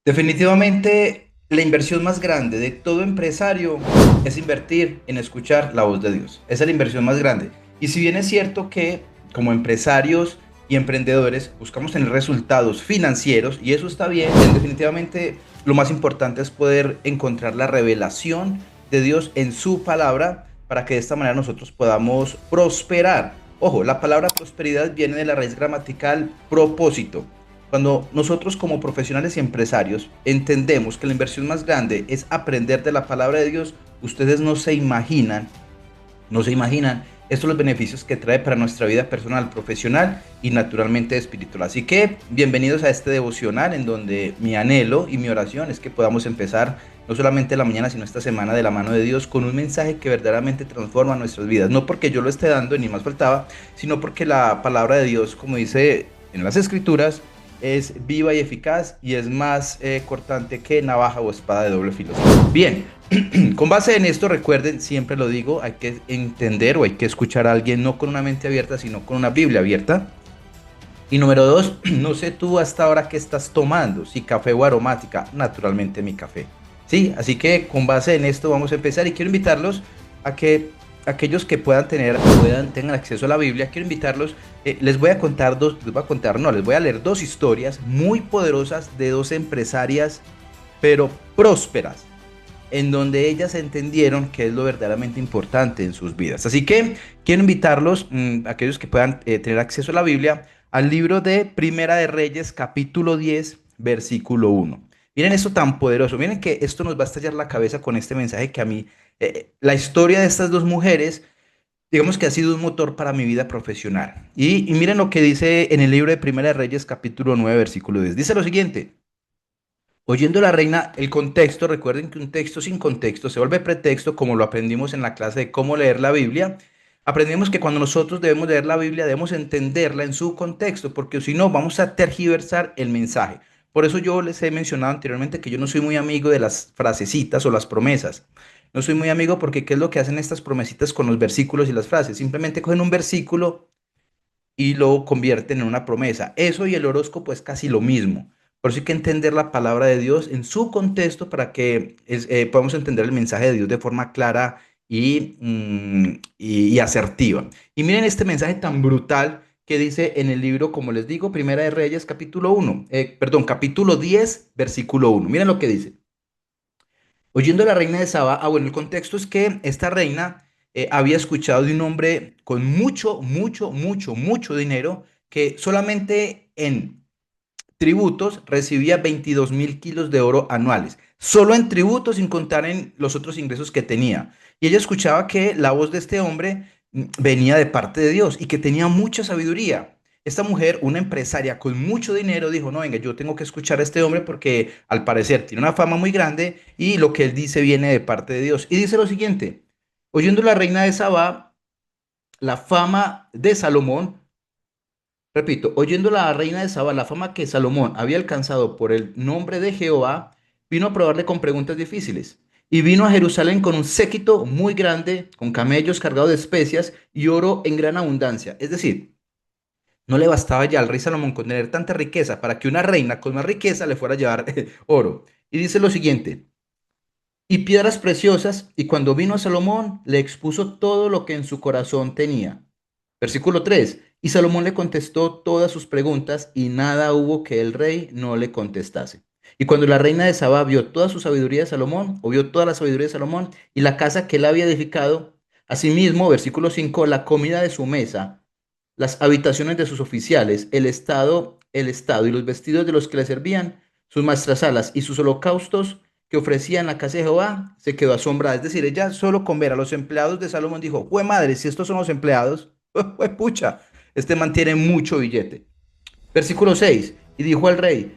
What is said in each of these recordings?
Definitivamente, la inversión más grande de todo empresario es invertir en escuchar la voz de Dios. Esa es la inversión más grande. Y si bien es cierto que como empresarios y emprendedores buscamos tener resultados financieros, y eso está bien, definitivamente lo más importante es poder encontrar la revelación de Dios en su palabra para que de esta manera nosotros podamos prosperar. Ojo, la palabra prosperidad viene de la raíz gramatical propósito. Cuando nosotros como profesionales y empresarios entendemos que la inversión más grande es aprender de la palabra de Dios, ustedes no se imaginan estos los beneficios que trae para nuestra vida personal, profesional y naturalmente espiritual. Así que bienvenidos a este devocional en donde mi anhelo y mi oración es que podamos empezar no solamente la mañana, sino esta semana de la mano de Dios con un mensaje que verdaderamente transforma nuestras vidas. No porque yo lo esté dando, ni más faltaba, sino porque la palabra de Dios, como dice en las escrituras, es viva y eficaz y es más cortante que navaja o espada de doble filo. Bien, con base en esto, recuerden, siempre lo digo, hay que entender o hay que escuchar a alguien no con una mente abierta, sino con una Biblia abierta. Y número dos, no sé tú hasta ahora qué estás tomando, si café o aromática, naturalmente mi café. Sí, así que con base en esto vamos a empezar y quiero invitarlos a que aquellos que tengan acceso a la Biblia, quiero invitarlos, les voy a contar les voy a leer dos historias muy poderosas de dos empresarias, pero prósperas, en donde ellas entendieron qué es lo verdaderamente importante en sus vidas. Así que quiero invitarlos, aquellos que puedan tener acceso a la Biblia, al libro de Primera de Reyes, capítulo 10, versículo 1. Miren esto tan poderoso, miren que esto nos va a estallar la cabeza con este mensaje que a mí, la historia de estas dos mujeres, digamos que ha sido un motor para mi vida profesional. Y miren lo que dice en el libro de Primera de Reyes, capítulo 9, versículo 10. Dice lo siguiente. Oyendo la reina, el contexto, recuerden que un texto sin contexto se vuelve pretexto, como lo aprendimos en la clase de cómo leer la Biblia. Aprendimos que cuando nosotros debemos leer la Biblia, debemos entenderla en su contexto, porque si no, vamos a tergiversar el mensaje. Por eso yo les he mencionado anteriormente que yo no soy muy amigo de las frasecitas o las promesas. No soy muy amigo porque ¿qué es lo que hacen estas promesitas con los versículos y las frases? Simplemente cogen un versículo y lo convierten en una promesa. Eso y el horóscopo es casi lo mismo. Por eso hay que entender la palabra de Dios en su contexto para que podamos entender el mensaje de Dios de forma clara y asertiva. Y miren este mensaje tan brutal que dice en el libro, como les digo, Primera de Reyes, capítulo 1, capítulo 10, versículo 1. Miren lo que dice. Oyendo la reina de Saba, bueno, el contexto es que esta reina había escuchado de un hombre con mucho, mucho, mucho, mucho dinero que solamente en tributos recibía 22.000 kilos de oro anuales. Solo en tributos, sin contar en los otros ingresos que tenía. Y ella escuchaba que la voz de este hombre venía de parte de Dios y que tenía mucha sabiduría. Esta mujer, una empresaria con mucho dinero, dijo, no, venga, yo tengo que escuchar a este hombre porque al parecer tiene una fama muy grande y lo que él dice viene de parte de Dios. Y dice lo siguiente, oyendo la reina de Sabá, la fama de Salomón, repito, oyendo la reina de Saba la fama que Salomón había alcanzado por el nombre de Jehová, vino a probarle con preguntas difíciles. Y vino a Jerusalén con un séquito muy grande, con camellos cargados de especias y oro en gran abundancia. Es decir, no le bastaba ya al rey Salomón con tener tanta riqueza para que una reina con más riqueza le fuera a llevar oro. Y dice lo siguiente, y piedras preciosas, y cuando vino a Salomón, le expuso todo lo que en su corazón tenía. Versículo 3. Y Salomón le contestó todas sus preguntas, y nada hubo que el rey no le contestase. Y cuando la reina de Saba vio toda su sabiduría de Salomón, o vio toda la sabiduría de Salomón, y la casa que él había edificado, asimismo, versículo 5, la comida de su mesa, las habitaciones de sus oficiales, el estado y los vestidos de los que le servían, sus maestrasalas y sus holocaustos que ofrecía en la casa de Jehová, se quedó asombrada. Es decir, ella solo con ver a los empleados de Salomón dijo, ¡jue madre, si estos son los empleados! ¡Jue pucha! Este mantiene mucho billete. Versículo 6. Y dijo al rey,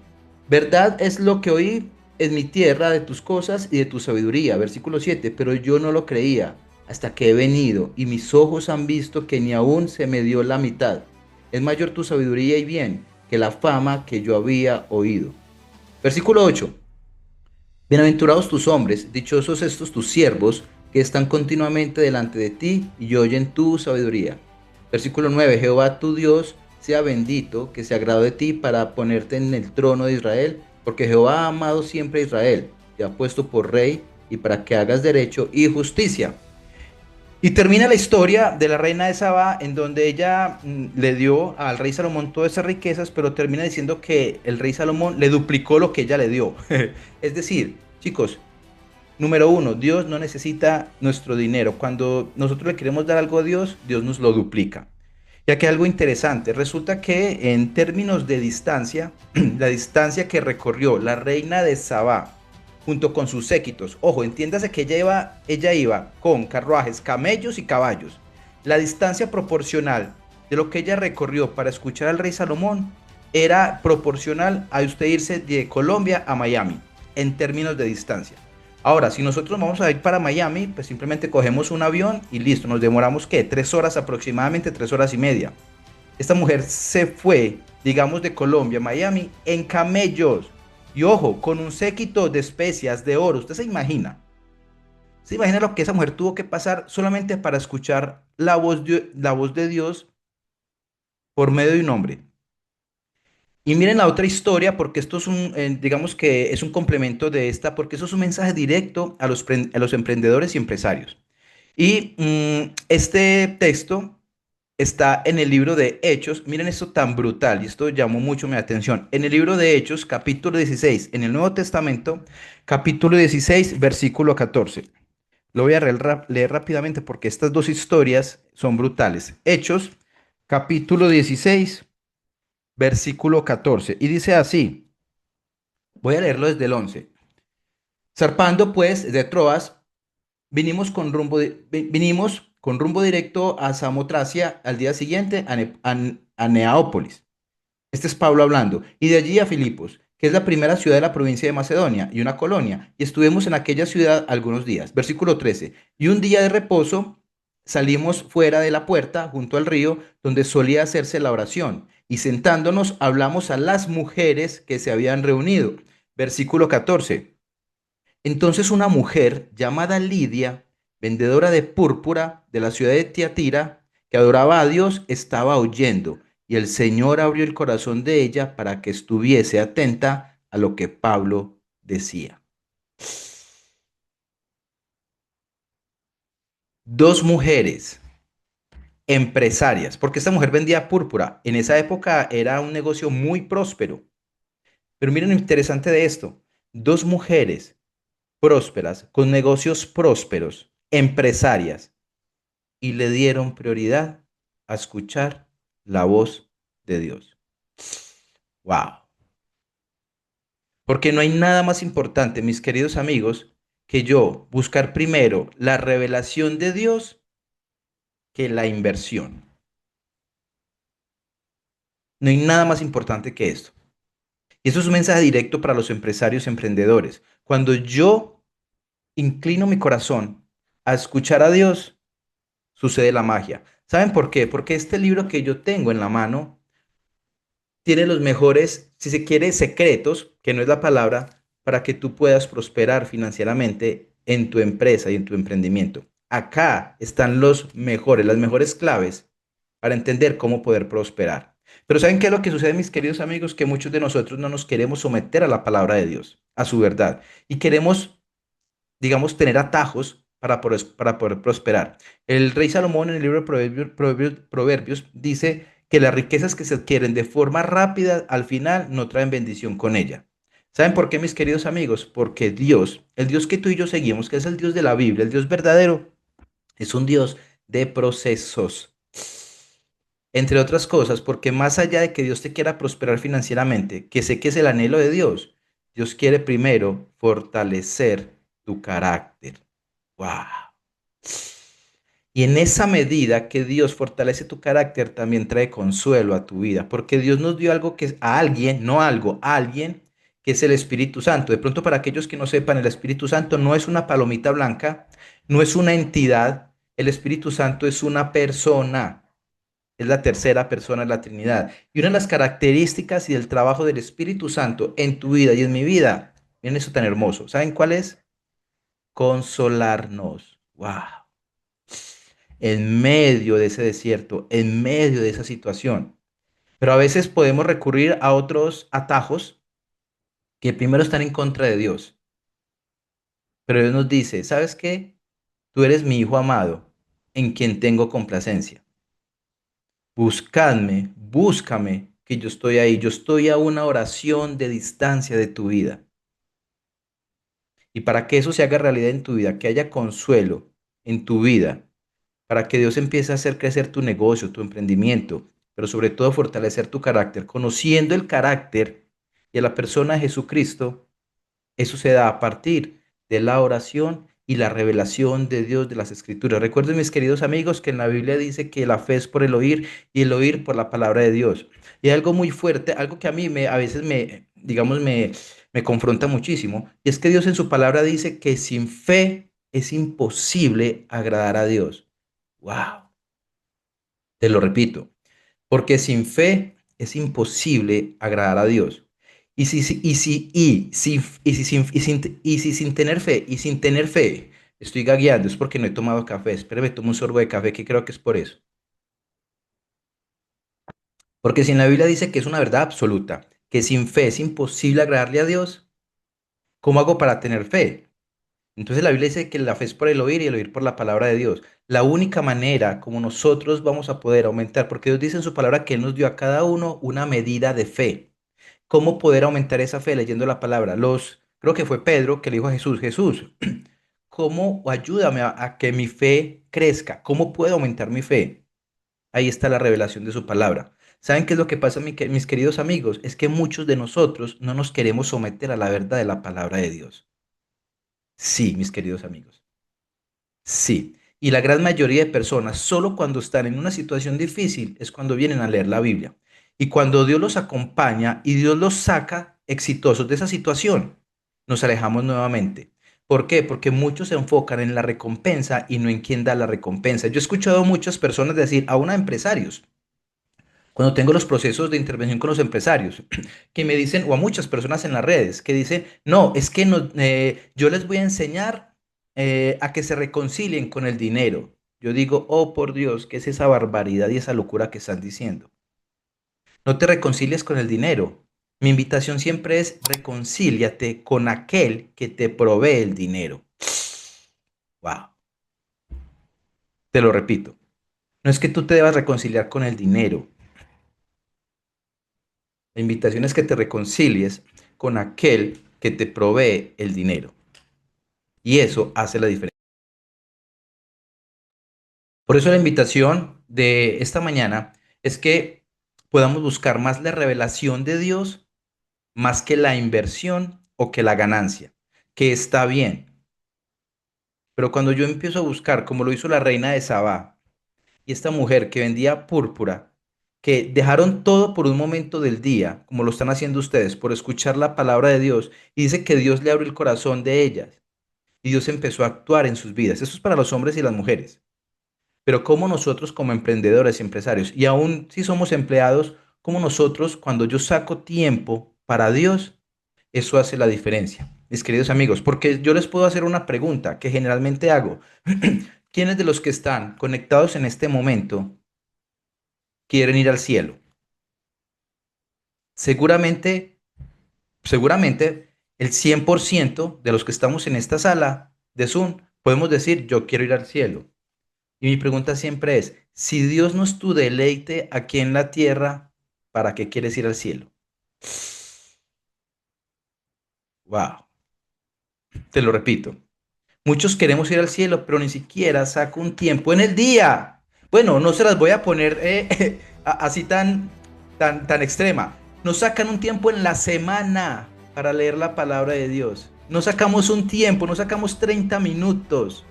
verdad es lo que oí en mi tierra de tus cosas y de tu sabiduría. Versículo 7. Pero yo no lo creía hasta que he venido y mis ojos han visto que ni aún se me dio la mitad. Es mayor tu sabiduría y bien que la fama que yo había oído. Versículo 8. Bienaventurados tus hombres, dichosos estos tus siervos, que están continuamente delante de ti y oyen tu sabiduría. Versículo 9. Jehová tu Dios sea bendito, que se agradó de ti para ponerte en el trono de Israel, porque Jehová ha amado siempre a Israel, te ha puesto por rey y para que hagas derecho y justicia. Y termina la historia de la reina de Sabá, en donde ella le dio al rey Salomón todas esas riquezas, pero termina diciendo que el rey Salomón le duplicó lo que ella le dio. Es decir, chicos, número uno, Dios no necesita nuestro dinero. Cuando nosotros le queremos dar algo a Dios, Dios nos lo duplica. Ya que algo interesante, resulta que en términos de distancia, la distancia que recorrió la reina de Sabá junto con sus séquitos, ojo, entiéndase que ella iba con carruajes, camellos y caballos. La distancia proporcional de lo que ella recorrió para escuchar al rey Salomón era proporcional a usted irse de Colombia a Miami en términos de distancia. Ahora, si nosotros vamos a ir para Miami, pues simplemente cogemos un avión y listo, nos demoramos, ¿qué? 3 horas aproximadamente, 3 horas y media. Esta mujer se fue, digamos, de Colombia a Miami en camellos. Y ojo, con un séquito de especias, de oro. ¿Usted se imagina? ¿Se imagina lo que esa mujer tuvo que pasar solamente para escuchar la voz de Dios por medio de un hombre? Y miren la otra historia, porque esto es digamos que es un complemento de esta, porque eso es un mensaje directo a los emprendedores y empresarios. Y este texto está en el libro de Hechos. Miren esto tan brutal, y esto llamó mucho mi atención. En el libro de Hechos, capítulo 16, en el Nuevo Testamento, capítulo 16, versículo 14. Lo voy a leer rápidamente porque estas dos historias son brutales. Hechos, capítulo 16, versículo 14. Y dice así, voy a leerlo desde el 11. Zarpando pues de Troas, vinimos con rumbo directo a Samotracia al día siguiente a Neápolis. Este es Pablo hablando. Y de allí a Filipos, que es la primera ciudad de la provincia de Macedonia y una colonia. Y estuvimos en aquella ciudad algunos días. Versículo 13. Y un día de reposo salimos fuera de la puerta, junto al río, donde solía hacerse la oración. Y sentándonos hablamos a las mujeres que se habían reunido. Versículo 14. Entonces una mujer llamada Lidia, vendedora de púrpura de la ciudad de Tiatira, que adoraba a Dios, estaba oyendo, y el Señor abrió el corazón de ella para que estuviese atenta a lo que Pablo decía. Dos mujeres empresarias, porque esta mujer vendía púrpura. En esa época era un negocio muy próspero. Pero miren lo interesante de esto. Dos mujeres prósperas, con negocios prósperos, empresarias, y le dieron prioridad a escuchar la voz de Dios. Wow. Porque no hay nada más importante, mis queridos amigos, que yo buscar primero la revelación de Dios que la inversión. No hay nada más importante que esto. Y eso es un mensaje directo para los empresarios emprendedores. Cuando yo inclino mi corazón a escuchar a Dios, sucede la magia. ¿Saben por qué? Porque este libro que yo tengo en la mano tiene los mejores, si se quiere, secretos, que no es la palabra, para que tú puedas prosperar financieramente en tu empresa y en tu emprendimiento. Acá están las mejores claves para entender cómo poder prosperar. Pero ¿saben qué es lo que sucede, mis queridos amigos? Que muchos de nosotros no nos queremos someter a la palabra de Dios, a su verdad, y queremos, digamos, tener atajos para poder prosperar. El rey Salomón en el libro de Proverbios dice que las riquezas que se adquieren de forma rápida al final no traen bendición con ella. ¿Saben por qué, mis queridos amigos? Porque Dios, el Dios que tú y yo seguimos, que es el Dios de la Biblia, el Dios verdadero, es un Dios de procesos. Entre otras cosas, porque más allá de que Dios te quiera prosperar financieramente, que sé que es el anhelo de Dios, Dios quiere primero fortalecer tu carácter. ¡Wow! Y en esa medida que Dios fortalece tu carácter, también trae consuelo a tu vida, porque Dios nos dio algo que es a alguien, no algo, a alguien que es el Espíritu Santo. De pronto, para aquellos que no sepan, el Espíritu Santo no es una palomita blanca, no es una entidad, el Espíritu Santo es una persona. Es la tercera persona de la Trinidad. Y una de las características y del trabajo del Espíritu Santo en tu vida y en mi vida, miren eso tan hermoso. ¿Saben cuál es? Consolarnos. Wow. En medio de ese desierto, en medio de esa situación. Pero a veces podemos recurrir a otros atajos que primero están en contra de Dios. Pero Dios nos dice, ¿sabes qué? Tú eres mi hijo amado, en quien tengo complacencia. Buscadme, búscame, que yo estoy ahí. Yo estoy a una oración de distancia de tu vida. Y para que eso se haga realidad en tu vida, que haya consuelo en tu vida, para que Dios empiece a hacer crecer tu negocio, tu emprendimiento, pero sobre todo fortalecer tu carácter, conociendo el carácter y a la persona de Jesucristo. Eso se da a partir de la oración y la revelación de Dios de las Escrituras. Recuerden, mis queridos amigos, que en la Biblia dice que la fe es por el oír y el oír por la palabra de Dios. Y hay algo muy fuerte, algo que a mí a veces digamos, me confronta muchísimo, y es que Dios en su palabra dice que sin fe es imposible agradar a Dios. ¡Wow! Te lo repito. Porque sin fe es imposible agradar a Dios. Y si sin tener fe, y sin tener fe, estoy gagueando, es porque no he tomado café. Espérame, tomo un sorbo de café, que creo que es por eso. Porque si en la Biblia dice que es una verdad absoluta, que sin fe es imposible agradarle a Dios, ¿cómo hago para tener fe? Entonces la Biblia dice que la fe es por el oír y el oír por la palabra de Dios. La única manera como nosotros vamos a poder aumentar, porque Dios dice en su palabra que Él nos dio a cada uno una medida de fe. ¿Cómo poder aumentar esa fe leyendo la palabra? Creo que fue Pedro que le dijo a Jesús, Jesús, ¿cómo ayúdame a que mi fe crezca? ¿Cómo puedo aumentar mi fe? Ahí está la revelación de su palabra. ¿Saben qué es lo que pasa, mis queridos amigos? Es que muchos de nosotros no nos queremos someter a la verdad de la palabra de Dios. Sí, mis queridos amigos. Sí. Y la gran mayoría de personas, solo cuando están en una situación difícil, es cuando vienen a leer la Biblia. Y cuando Dios los acompaña y Dios los saca exitosos de esa situación, nos alejamos nuevamente. ¿Por qué? Porque muchos se enfocan en la recompensa y no en quién da la recompensa. Yo he escuchado a muchas personas decir, aún a empresarios, cuando tengo los procesos de intervención con los empresarios, que me dicen, o a muchas personas en las redes, que dicen, no, es que no, yo les voy a enseñar a que se reconcilien con el dinero. Yo digo, oh por Dios, ¿qué es esa barbaridad y esa locura que están diciendo? No te reconcilies con el dinero. Mi invitación siempre es reconcíliate con aquel que te provee el dinero. Wow, te lo repito. No es que tú te debas reconciliar con el dinero. La invitación es que te reconcilies con aquel que te provee el dinero. Y eso hace la diferencia. Por eso la invitación de esta mañana es que podamos buscar más la revelación de Dios, más que la inversión o que la ganancia, que está bien. Pero cuando yo empiezo a buscar, como lo hizo la reina de Sabá y esta mujer que vendía púrpura, que dejaron todo por un momento del día, como lo están haciendo ustedes, por escuchar la palabra de Dios, y dice que Dios le abrió el corazón de ellas y Dios empezó a actuar en sus vidas. Eso es para los hombres y las mujeres. Pero como nosotros como emprendedores y empresarios, y aún si somos empleados, como nosotros, cuando yo saco tiempo para Dios, eso hace la diferencia, mis queridos amigos, porque yo les puedo hacer una pregunta que generalmente hago. ¿Quiénes de los que están conectados en este momento quieren ir al cielo? Seguramente, seguramente el 100% de los que estamos en esta sala de Zoom podemos decir, yo quiero ir al cielo. Y mi pregunta siempre es, si Dios no es tu deleite aquí en la tierra, ¿para qué quieres ir al cielo? Wow, te lo repito. Muchos queremos ir al cielo, pero ni siquiera saco un tiempo en el día. Bueno, no se las voy a poner así tan extrema. No sacan un tiempo en la semana para leer la palabra de Dios. No sacamos un tiempo, no sacamos 30 minutos.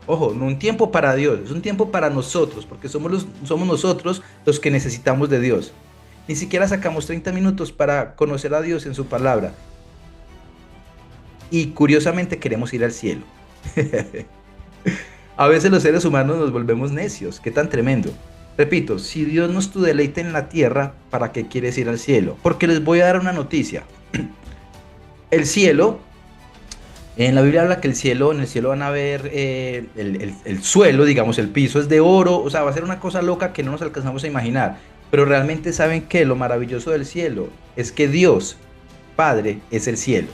Ojo, no un tiempo para Dios, es un tiempo para nosotros, porque somos nosotros los que necesitamos de Dios. Ni siquiera sacamos 30 minutos para conocer a Dios en su palabra. Y curiosamente queremos ir al cielo. A veces los seres humanos nos volvemos necios. Qué tan tremendo. Repito, si Dios no es tu deleite en la tierra, ¿para qué quieres ir al cielo? Porque les voy a dar una noticia. El cielo, en la Biblia habla que en el cielo van a ver el suelo, digamos, el piso es de oro. O sea, va a ser una cosa loca que no nos alcanzamos a imaginar. Pero realmente saben que lo maravilloso del cielo es que Dios Padre es el cielo.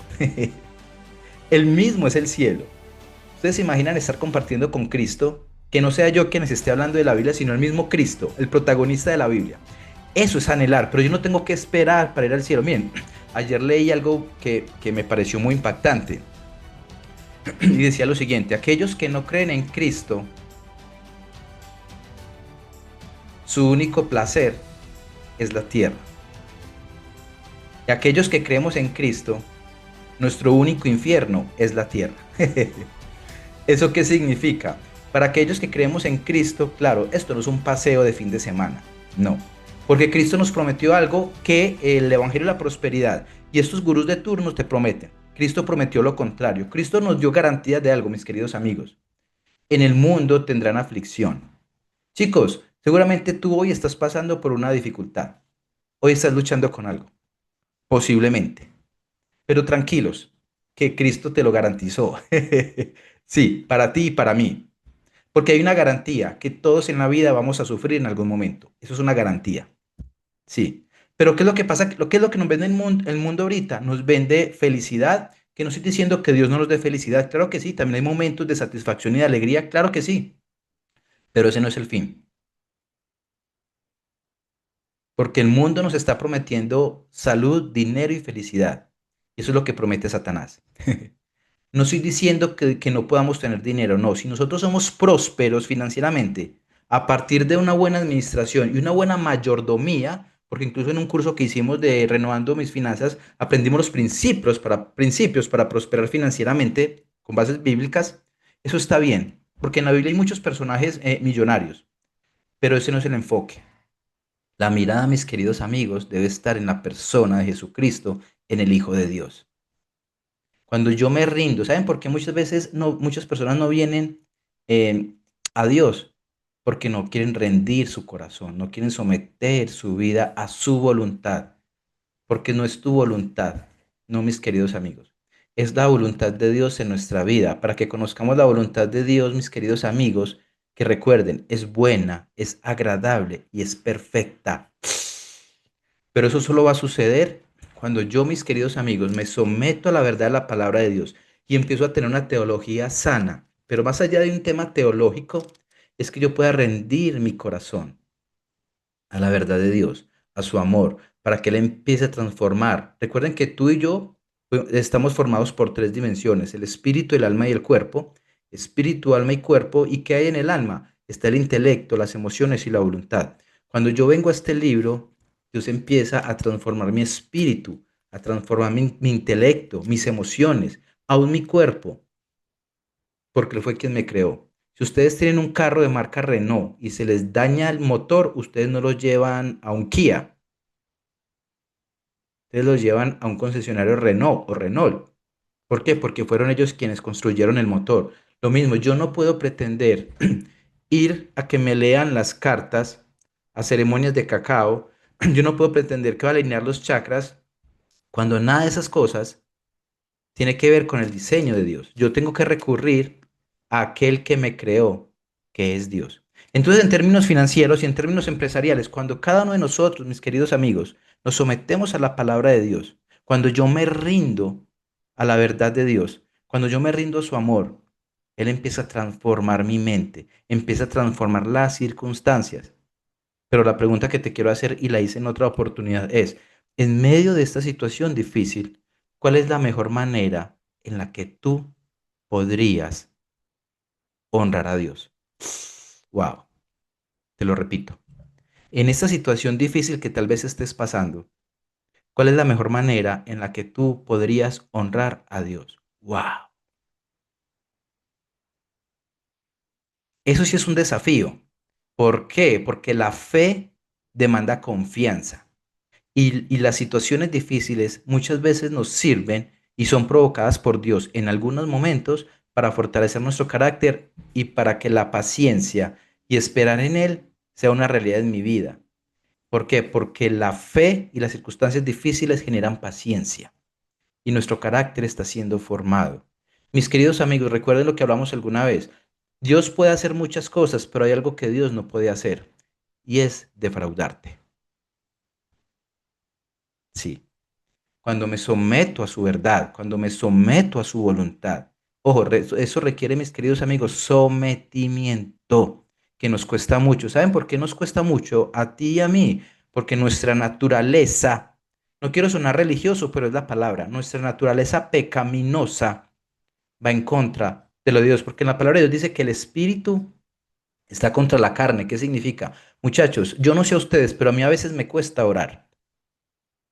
El mismo es el cielo. ¿Ustedes se imaginan estar compartiendo con Cristo? Que no sea yo quien les esté hablando de la Biblia, sino el mismo Cristo, el protagonista de la Biblia. Eso es anhelar, pero yo no tengo que esperar para ir al cielo. Miren, ayer leí algo que me pareció muy impactante y decía lo siguiente: aquellos que no creen en Cristo, su único placer es la tierra. Y aquellos que creemos en Cristo, nuestro único infierno es la tierra. ¿Eso qué significa? Para aquellos que creemos en Cristo, claro, esto no es un paseo de fin de semana, no. Porque Cristo nos prometió algo que el Evangelio de la Prosperidad y estos gurús de turno te prometen. Cristo prometió lo contrario. Cristo nos dio garantías de algo, mis queridos amigos. En el mundo tendrán aflicción. Chicos, seguramente tú hoy estás pasando por una dificultad. Hoy estás luchando con algo, posiblemente. Pero tranquilos, que Cristo te lo garantizó. Sí, para ti y para mí. Porque hay una garantía, que todos en la vida vamos a sufrir en algún momento. Eso es una garantía. Sí. Pero ¿qué es lo que pasa? ¿Qué es lo que nos vende el mundo ahorita? Nos vende felicidad, que no estoy diciendo que Dios no nos dé felicidad. Claro que sí, también hay momentos de satisfacción y de alegría. Claro que sí. Pero ese no es el fin. Porque el mundo nos está prometiendo salud, dinero y felicidad. Eso es lo que promete Satanás. No estoy diciendo que no podamos tener dinero, no. Si nosotros somos prósperos financieramente, a partir de una buena administración y una buena mayordomía, porque incluso en un curso que hicimos de Renovando mis finanzas, aprendimos los principios para prosperar financieramente con bases bíblicas, eso está bien, porque en la Biblia hay muchos personajes millonarios, pero ese no es el enfoque. La mirada, mis queridos amigos, debe estar en la persona de Jesucristo, en el Hijo de Dios. Cuando yo me rindo, ¿saben por qué muchas veces no, muchas personas no vienen eh, a Dios? Porque no quieren rendir su corazón, no quieren someter su vida a su voluntad, porque no es tu voluntad, no, mis queridos amigos. Es la voluntad de Dios en nuestra vida. Para que conozcamos la voluntad de Dios, mis queridos amigos, que recuerden, es buena, es agradable y es perfecta. Pero eso solo va a suceder cuando yo, mis queridos amigos, me someto a la verdad de la palabra de Dios y empiezo a tener una teología sana. Pero más allá de un tema teológico, es que yo pueda rendir mi corazón a la verdad de Dios, a su amor, para que Él empiece a transformar. Recuerden que tú y yo estamos formados por tres dimensiones: el espíritu, el alma y el cuerpo. Espíritu, alma y cuerpo. ¿Y qué hay en el alma? Está el intelecto, las emociones y la voluntad. Cuando yo vengo a este libro, Dios empieza a transformar mi espíritu, a transformar mi intelecto, mis emociones, aún mi cuerpo, porque Él fue quien me creó. Si ustedes tienen un carro de marca Renault y se les daña el motor, ustedes no lo llevan a un Kia, ustedes lo llevan a un concesionario Renault o Renault. ¿Por qué? Porque fueron ellos quienes construyeron el motor. Lo mismo, yo no puedo pretender ir a que me lean las cartas a ceremonias de cacao. Yo no puedo pretender que va a alinear los chakras cuando nada de esas cosas tiene que ver con el diseño de Dios. Yo tengo que recurrir a aquel que me creó, que es Dios. Entonces, en términos financieros y en términos empresariales, cuando cada uno de nosotros, mis queridos amigos, nos sometemos a la palabra de Dios, cuando yo me rindo a la verdad de Dios, cuando yo me rindo a su amor, Él empieza a transformar mi mente, empieza a transformar las circunstancias. Pero la pregunta que te quiero hacer, y la hice en otra oportunidad, es: en medio de esta situación difícil, ¿cuál es la mejor manera en la que tú podrías honrar a Dios? Wow, te lo repito. En esta situación difícil que tal vez estés pasando, ¿cuál es la mejor manera en la que tú podrías honrar a Dios? Wow. Eso sí es un desafío. ¿Por qué? Porque la fe demanda confianza. Y las situaciones difíciles muchas veces nos sirven y son provocadas por Dios en algunos momentos para fortalecer nuestro carácter y para que la paciencia y esperar en Él sea una realidad en mi vida. ¿Por qué? Porque la fe y las circunstancias difíciles generan paciencia y nuestro carácter está siendo formado. Mis queridos amigos, recuerden lo que hablamos alguna vez. Dios puede hacer muchas cosas, pero hay algo que Dios no puede hacer y es defraudarte. Sí. cuando me someto a su verdad, cuando me someto a su voluntad. Ojo, eso requiere, mis queridos amigos, sometimiento, que nos cuesta mucho. ¿Saben por qué nos cuesta mucho a ti y a mí? Porque nuestra naturaleza, no quiero sonar religioso, pero es la palabra, nuestra naturaleza pecaminosa va en contra de lo de Dios, porque en la palabra de Dios dice que el espíritu está contra la carne. ¿Qué significa? Muchachos, yo no sé a ustedes, pero a mí a veces me cuesta orar.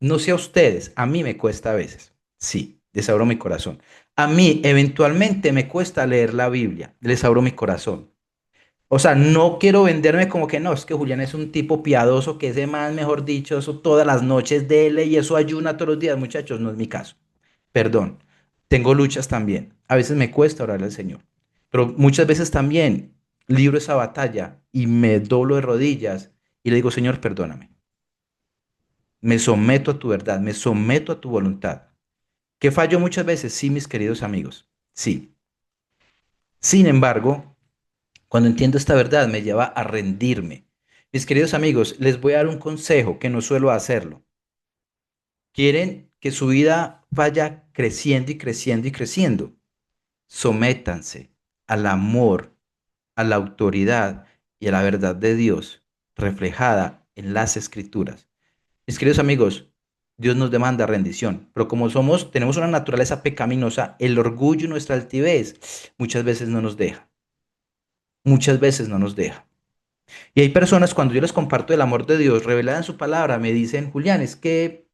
No sé a ustedes, a mí me cuesta a veces. Sí, les abro mi corazón. A mí eventualmente me cuesta leer la Biblia, les abro mi corazón. O sea, no quiero venderme como que no, es que Julián es un tipo piadoso, que ese man, mejor dicho, eso todas las noches dele y eso ayuna todos los días, muchachos, no es mi caso. Perdón, tengo luchas también. A veces me cuesta orar al Señor, pero muchas veces también libro esa batalla y me doblo de rodillas y le digo, Señor, perdóname. Me someto a tu verdad, me someto a tu voluntad. ¿Que fallo muchas veces? Sí, mis queridos amigos, sí. Sin embargo, cuando entiendo esta verdad me lleva a rendirme. Mis queridos amigos, les voy a dar un consejo que no suelo hacerlo. ¿Quieren que su vida vaya creciendo y creciendo y creciendo? Sométanse al amor, a la autoridad y a la verdad de Dios reflejada en las Escrituras. Mis queridos amigos, Dios nos demanda rendición, pero como tenemos una naturaleza pecaminosa, el orgullo y nuestra altivez muchas veces no nos deja, muchas veces no nos deja. Y hay personas cuando yo les comparto el amor de Dios revelado en su palabra, me dicen, Julián, es que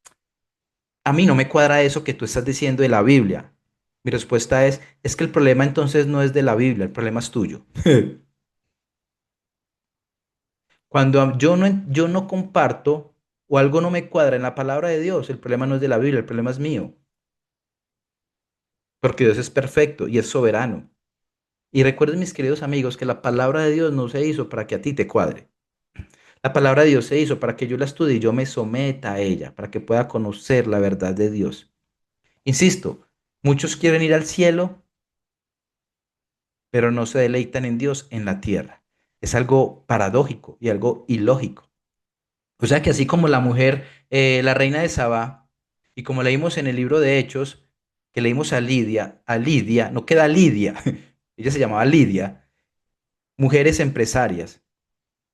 a mí no me cuadra eso que tú estás diciendo de la Biblia. Mi respuesta es que el problema entonces no es de la Biblia, el problema es tuyo. Cuando yo no comparto o algo no me cuadra en la palabra de Dios, el problema no es de la Biblia, el problema es mío. Porque Dios es perfecto y es soberano. Y recuerden, mis queridos amigos, que la palabra de Dios no se hizo para que a ti te cuadre. La palabra de Dios se hizo para que yo la estudie y yo me someta a ella, para que pueda conocer la verdad de Dios. Insisto, muchos quieren ir al cielo, pero no se deleitan en Dios en la tierra. Es algo paradójico y algo ilógico. O sea que así como la mujer, la reina de Sabá, y como leímos en el libro de Hechos, que leímos a Lidia, no queda Lidia, ella se llamaba Lidia, mujeres empresarias,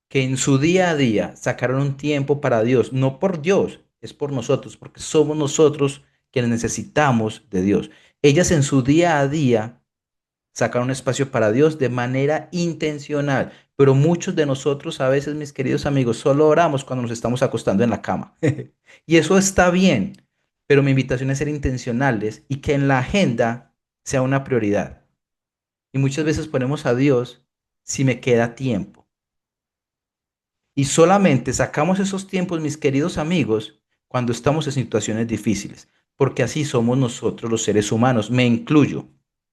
que en su día a día sacaron un tiempo para Dios, no por Dios, es por nosotros, porque somos nosotros quienes necesitamos de Dios. Ellas en su día a día sacar un espacio para Dios de manera intencional. Pero muchos de nosotros a veces, mis queridos amigos, solo oramos cuando nos estamos acostando en la cama. Y eso está bien, pero mi invitación es ser intencionales y que en la agenda sea una prioridad. Y muchas veces ponemos a Dios si me queda tiempo. Y solamente sacamos esos tiempos, mis queridos amigos, cuando estamos en situaciones difíciles, porque así somos nosotros los seres humanos, me incluyo,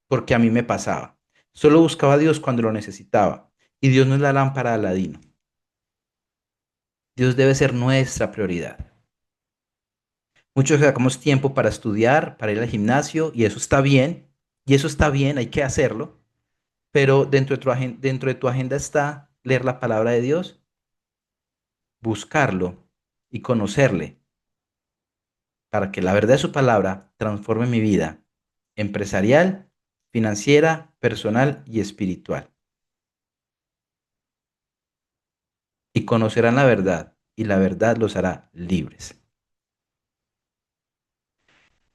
porque a mí me pasaba. Solo buscaba a Dios cuando lo necesitaba, y Dios no es la lámpara de Aladino. Dios debe ser nuestra prioridad. Muchos sacamos tiempo para estudiar, para ir al gimnasio, y eso está bien, hay que hacerlo, pero dentro de tu agenda está leer la palabra de Dios, buscarlo y conocerle para que la verdad de su palabra transforme mi vida empresarial, financiera, personal y espiritual. Y conocerán la verdad, y la verdad los hará libres.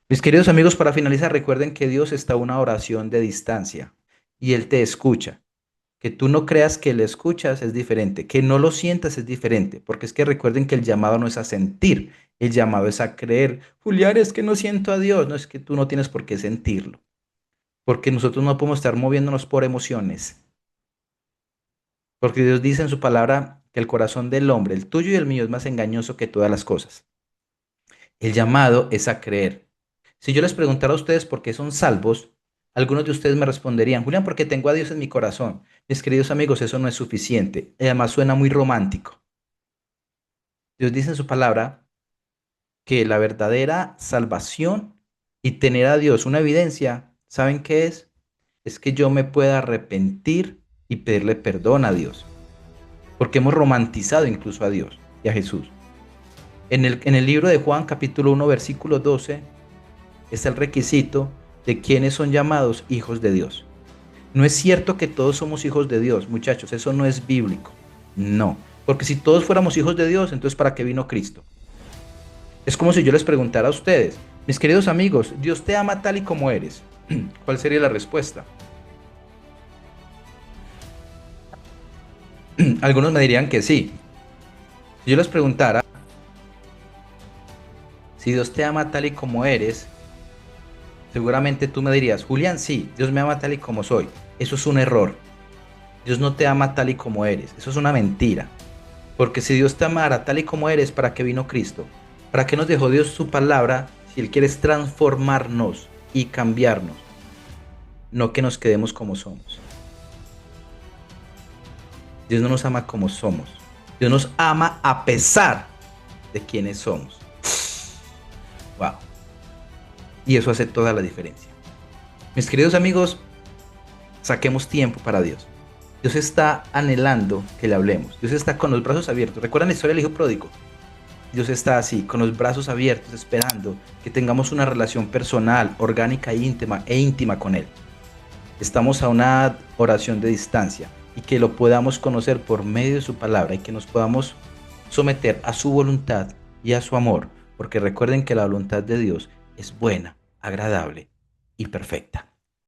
Mis queridos amigos, para finalizar, recuerden que Dios está a una oración de distancia y Él te escucha. Que tú no creas que le escuchas es diferente, que no lo sientas es diferente, porque es que recuerden que el llamado no es a sentir, el llamado es a creer. Julián, es que no siento a Dios, no es que tú no tienes por qué sentirlo. Porque nosotros no podemos estar moviéndonos por emociones. Porque Dios dice en su palabra que el corazón del hombre, el tuyo y el mío, es más engañoso que todas las cosas. El llamado es a creer. Si yo les preguntara a ustedes por qué son salvos, algunos de ustedes me responderían, Julián, porque tengo a Dios en mi corazón. Mis queridos amigos, eso no es suficiente. Además suena muy romántico. Dios dice en su palabra que la verdadera salvación y tener a Dios una evidencia, ¿saben qué es? Es que yo me pueda arrepentir y pedirle perdón a Dios, porque hemos romantizado incluso a Dios y a Jesús. En el libro de Juan, capítulo 1, versículo 12, está el requisito de quienes son llamados hijos de Dios. No es cierto que todos somos hijos de Dios, muchachos, eso no es bíblico. No, porque si todos fuéramos hijos de Dios, entonces ¿para qué vino Cristo? Es como si yo les preguntara a ustedes, mis queridos amigos, ¿Dios te ama tal y como eres? ¿Cuál sería la respuesta? Algunos me dirían que sí. Si yo les preguntara, si Dios te ama tal y como eres, seguramente tú me dirías, Julián, sí, Dios me ama tal y como soy. Eso es un error. Dios no te ama tal y como eres. Eso es una mentira. Porque si Dios te amara tal y como eres, ¿para qué vino Cristo? ¿Para qué nos dejó Dios su palabra si Él quiere es transformarnos y cambiarnos? No que nos quedemos como somos. Dios no nos ama como somos. Dios nos ama a pesar de quienes somos. Wow. Y eso hace toda la diferencia. Mis queridos amigos, saquemos tiempo para Dios. Dios está anhelando que le hablemos. Dios está con los brazos abiertos. ¿Recuerdan la historia del hijo pródigo? Dios está así, con los brazos abiertos, esperando que tengamos una relación personal, orgánica e íntima con Él. Estamos a una oración de distancia y que lo podamos conocer por medio de su palabra y que nos podamos someter a su voluntad y a su amor, porque recuerden que la voluntad de Dios es buena, agradable y perfecta.